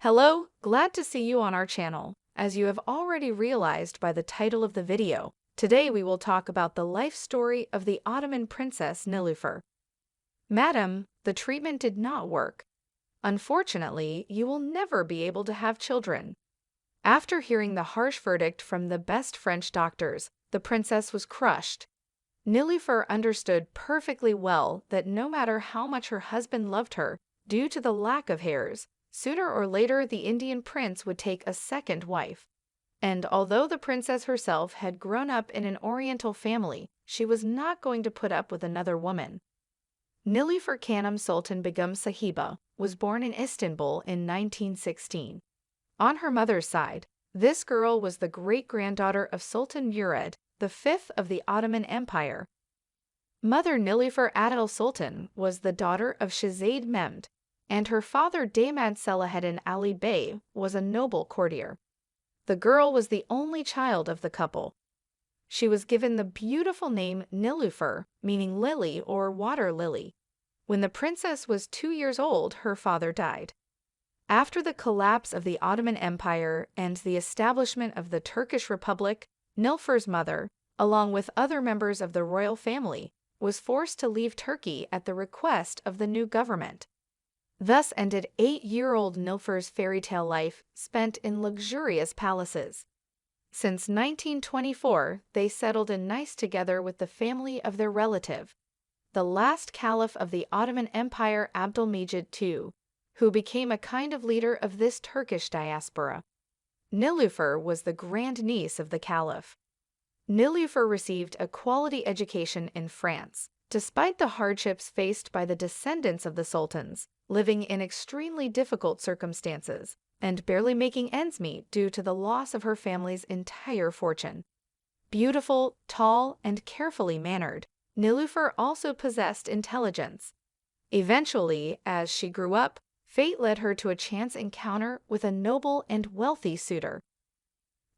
Hello, glad to see you on our channel. As you have already realized by the title of the video, today we will talk about the life story of the Ottoman princess Nilüfer. Madam, the treatment did not work. Unfortunately, you will never be able to have children. After hearing the harsh verdict from the best French doctors, the princess was crushed. Nilüfer understood perfectly well that no matter how much her husband loved her, due to the lack of heirs, sooner or later the Indian prince would take a second wife. And although the princess herself had grown up in an Oriental family, she was not going to put up with another woman. Nilüfer Hanımsultan Begum Sahiba was born in Istanbul in 1916. On her mother's side, this girl was the great-granddaughter of Sultan Murad V of the Ottoman Empire. Mother Nilüfer Adile Sultan was the daughter of Şehzade Mehmed, and her father Damad Selaheddin Ali Bey was a noble courtier. The girl was the only child of the couple. She was given the beautiful name Nilüfer, meaning lily or water lily. When the princess was 2 years old, her father died. After the collapse of the Ottoman Empire and the establishment of the Turkish Republic, Nilüfer's mother, along with other members of the royal family, was forced to leave Turkey at the request of the new government. Thus ended 8-year-old Nilüfer's fairy tale life spent in luxurious palaces. Since 1924, they settled in Nice together with the family of their relative, the last caliph of the Ottoman Empire Abdülmecid II, who became a kind of leader of this Turkish diaspora. Nilüfer was the grandniece of the caliph. Nilüfer received a quality education in France, despite the hardships faced by the descendants of the sultans, living in extremely difficult circumstances and barely making ends meet due to the loss of her family's entire fortune. Beautiful, tall, and carefully mannered, Nilüfer also possessed intelligence. Eventually, as she grew up, fate led her to a chance encounter with a noble and wealthy suitor.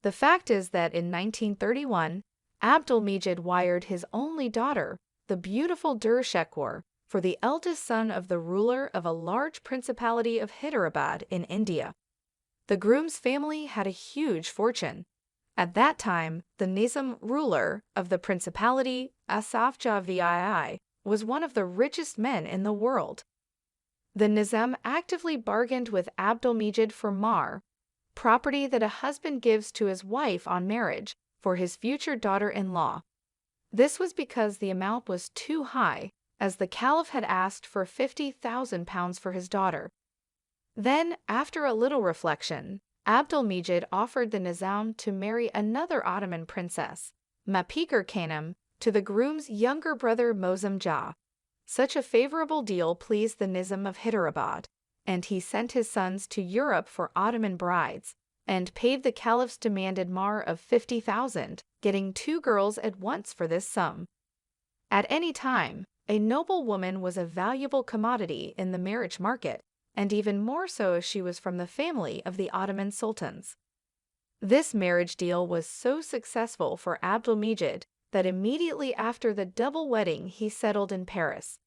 The fact is that in 1931, Abdülmecid wired his only daughter, the beautiful Durshekor, for the eldest son of the ruler of a large principality of Hyderabad in India. The groom's family had a huge fortune. At that time, the Nizam ruler of the principality, Asaf Javi'i, was one of the richest men in the world. The Nizam actively bargained with Abdülmecid for mahr, property that a husband gives to his wife on marriage, for his future daughter-in-law. This was because the amount was too high, as the caliph had asked for 50,000 pounds for his daughter. Then, after a little reflection, Abdülmecid offered the Nizam to marry another Ottoman princess, Mapikar Khanım, to the groom's younger brother Mozam Jah. Such a favorable deal pleased the Nizam of Hyderabad, and he sent his sons to Europe for Ottoman brides, and paid the caliph's demanded mahr of 50,000, getting 2 girls at once for this sum. At any time, a noble woman was a valuable commodity in the marriage market, and even more so if she was from the family of the Ottoman sultans. This marriage deal was so successful for Abdülmecid that immediately after the double wedding he settled in Paris.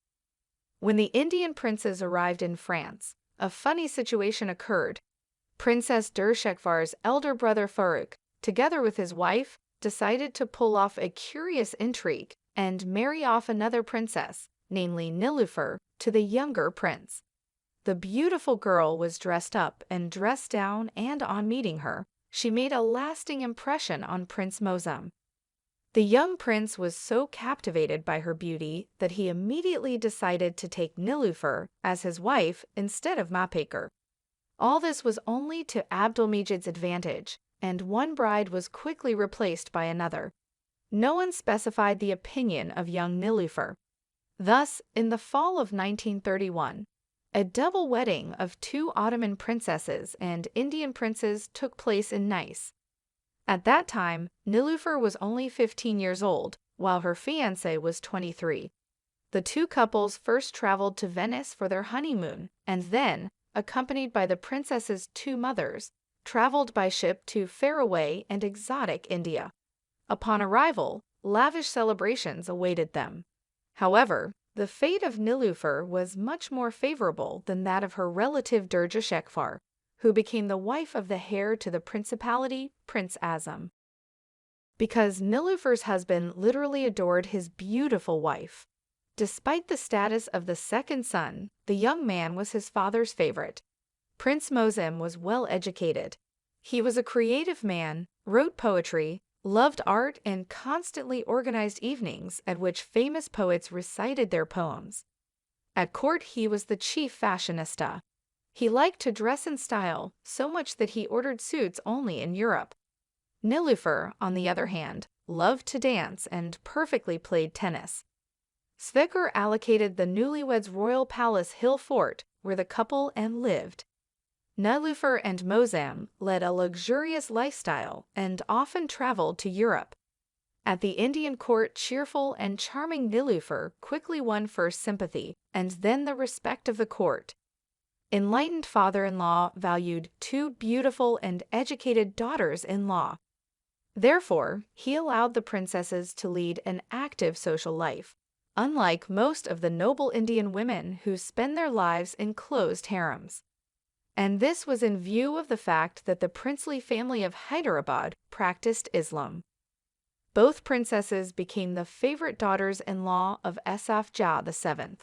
When the Indian princes arrived in France, a funny situation occurred. Princess Durshekvar's elder brother Faruk, together with his wife, decided to pull off a curious intrigue and marry off another princess, namely Nilüfer, to the younger prince. The beautiful girl was dressed up and dressed down, and on meeting her, she made a lasting impression on Prince Mozam. The young prince was so captivated by her beauty that he immediately decided to take Nilüfer as his wife instead of Mapikar. All this was only to Abdülmecid's advantage, and one bride was quickly replaced by another. No one specified the opinion of young Nilüfer. Thus, in the fall of 1931, a double wedding of 2 Ottoman princesses and Indian princes took place in Nice. At that time, Nilüfer was only 15 years old, while her fiancé was 23. The 2 couples first traveled to Venice for their honeymoon, and then, accompanied by the princess's 2 mothers, traveled by ship to faraway and exotic India. Upon arrival, lavish celebrations awaited them. However, the fate of Nilüfer was much more favorable than that of her relative Durshekvar, who became the wife of the heir to the principality, Prince Azam. Because Nilufer's husband literally adored his beautiful wife. Despite the status of the second son, the young man was his father's favorite. Prince Mosem was well educated. He was a creative man, wrote poetry, loved art, and constantly organized evenings at which famous poets recited their poems. At court, he was the chief fashionista. He liked to dress in style, so much that he ordered suits only in Europe. Nilufer, on the other hand, loved to dance and perfectly played tennis. Svikor allocated the newlyweds' royal palace hill fort, where the couple lived. Nilufer and Mosem led a luxurious lifestyle and often traveled to Europe. At the Indian court, cheerful and charming Nilufer quickly won first sympathy and then the respect of the court. Enlightened father-in-law valued two beautiful and educated daughters-in-law. Therefore, he allowed the princesses to lead an active social life, unlike most of the noble Indian women who spend their lives in closed harems. And this was in view of the fact that the princely family of Hyderabad practiced Islam. Both princesses became the favorite daughters-in-law of Asaf Jah VII.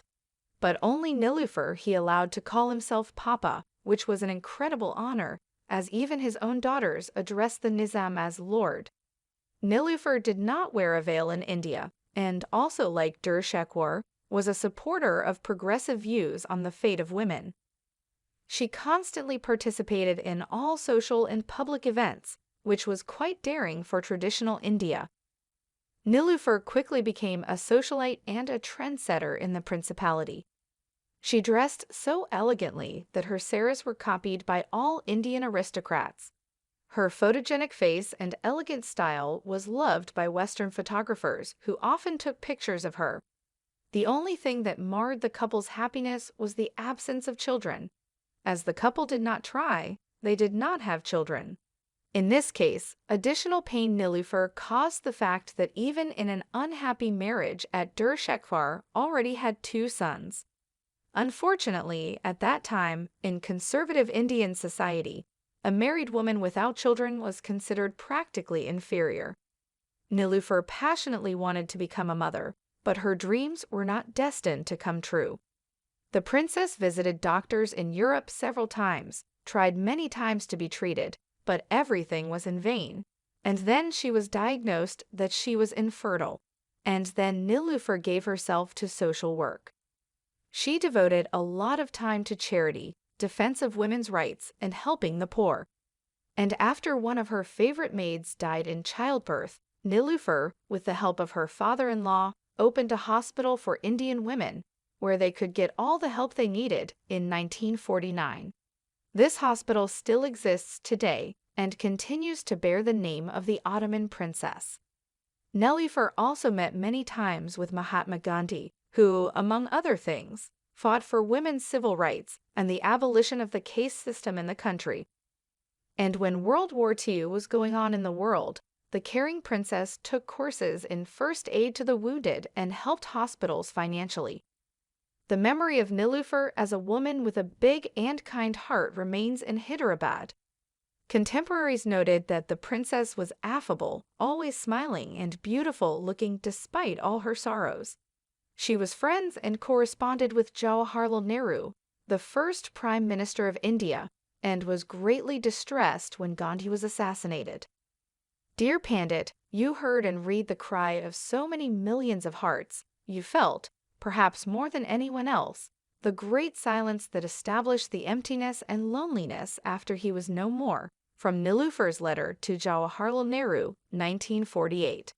But only Nilufer he allowed to call himself Papa, which was an incredible honor, as even his own daughters addressed the Nizam as Lord. Nilufer did not wear a veil in India, and also, like Dur-Shekwar, was a supporter of progressive views on the fate of women. She constantly participated in all social and public events, which was quite daring for traditional India. Nilufer quickly became a socialite and a trendsetter in the principality. She dressed so elegantly that her saris were copied by all Indian aristocrats. Her photogenic face and elegant style was loved by Western photographers who often took pictures of her. The only thing that marred the couple's happiness was the absence of children. As the couple did not try, they did not have children. In this case, additional pain Nilufer caused the fact that even in an unhappy marriage at Dur-Shekwar already had two sons. Unfortunately, at that time, in conservative Indian society, a married woman without children was considered practically inferior. Nilufer passionately wanted to become a mother, but her dreams were not destined to come true. The princess visited doctors in Europe several times, tried many times to be treated, but everything was in vain. And then she was diagnosed that she was infertile. And then Nilufer gave herself to social work. She devoted a lot of time to charity, defense of women's rights, and helping the poor. And after one of her favorite maids died in childbirth, Nilufer, with the help of her father-in-law, opened a hospital for Indian women, where they could get all the help they needed in 1949. This hospital still exists today and continues to bear the name of the Ottoman princess. Nilufer also met many times with Mahatma Gandhi, who, among other things, fought for women's civil rights and the abolition of the caste system in the country. And when World War II was going on in the world, the caring princess took courses in first aid to the wounded and helped hospitals financially. The memory of Nilufer as a woman with a big and kind heart remains in Hyderabad. Contemporaries noted that the princess was affable, always smiling, and beautiful looking despite all her sorrows. She was friends and corresponded with Jawaharlal Nehru, the first Prime Minister of India, and was greatly distressed when Gandhi was assassinated. Dear Pandit, you heard and read the cry of so many millions of hearts. You felt, perhaps more than anyone else, the great silence that established the emptiness and loneliness after he was no more, from Nilufer's letter to Jawaharlal Nehru, 1948.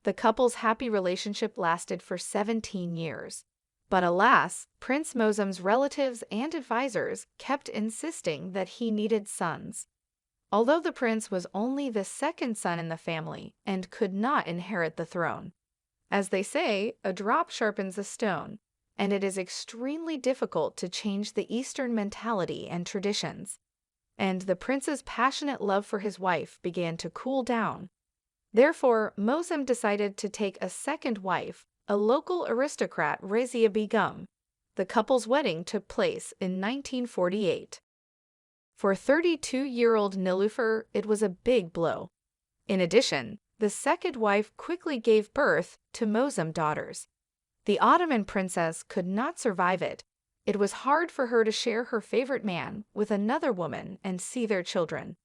The couple's happy relationship lasted for 17 years. But alas, Prince Mosem's relatives and advisors kept insisting that he needed sons. Although the prince was only the second son in the family and could not inherit the throne. As they say, a drop sharpens a stone, and it is extremely difficult to change the Eastern mentality and traditions. And the prince's passionate love for his wife began to cool down. Therefore, Mosem decided to take a second wife, a local aristocrat Razia Begum. The couple's wedding took place in 1948. For 32-year-old Nilufer, it was a big blow. In addition, the second wife quickly gave birth to Mosem daughters. The Ottoman princess could not survive it. It was hard for her to share her favorite man with another woman and see their children.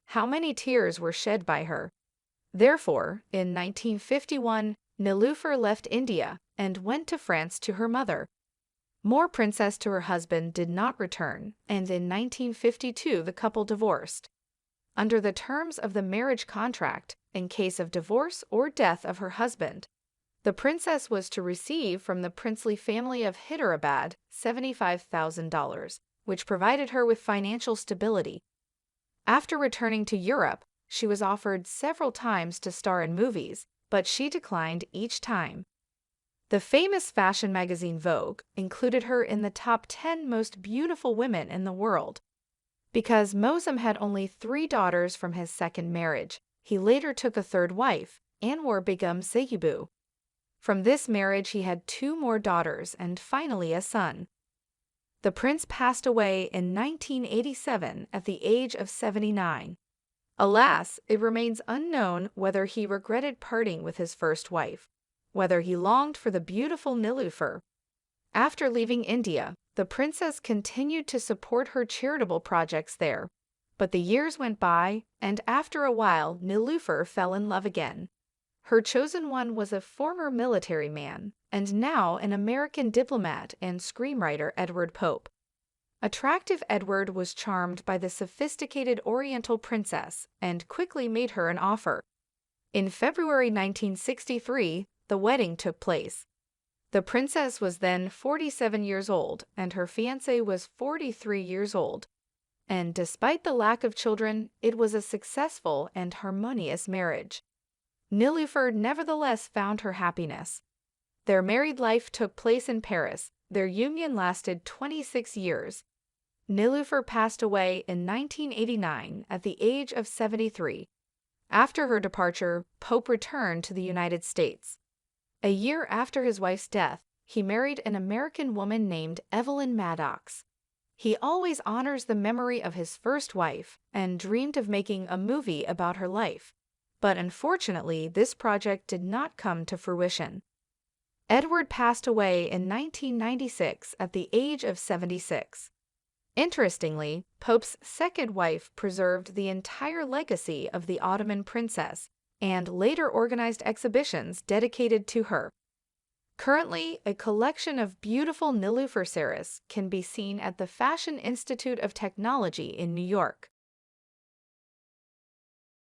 How many tears were shed by her? Therefore, in 1951, Nilufer left India and went to France to her mother. More princess to her husband did not return, and in 1952 the couple divorced. Under the terms of the marriage contract, in case of divorce or death of her husband, the princess was to receive from the princely family of Hyderabad $75,000, which provided her with financial stability. After returning to Europe, she was offered several times to star in movies, but she declined each time. The famous fashion magazine Vogue included her in the top 10 most beautiful women in the world. Because Mosem had only 3 daughters from his second marriage, he later took a third wife, Anwar Begum Seyibu. From this marriage he had 2 more daughters and finally a son. The prince passed away in 1987 at the age of 79. Alas, it remains unknown whether he regretted parting with his first wife, whether he longed for the beautiful Nilufer. After leaving India, the princess continued to support her charitable projects there. But the years went by, and after a while Nilufer fell in love again. Her chosen one was a former military man, and now an American diplomat and screenwriter Edward Pope. Attractive Edward was charmed by the sophisticated Oriental princess and quickly made her an offer. In February 1963, the wedding took place. The princess was then 47 years old, and her fiancé was 43 years old. And despite the lack of children, it was a successful and harmonious marriage. Nilufer nevertheless found her happiness. Their married life took place in Paris. Their union lasted 26 years. Nilufer passed away in 1989 at the age of 73. After her departure, Pope returned to the United States. A year after his wife's death, he married an American woman named Evelyn Maddox. He always honors the memory of his first wife and dreamed of making a movie about her life. But unfortunately, this project did not come to fruition. Edward passed away in 1996 at the age of 76. Interestingly, Pope's second wife preserved the entire legacy of the Ottoman princess and later organized exhibitions dedicated to her. Currently, a collection of beautiful Nilufer saris can be seen at the Fashion Institute of Technology in New York.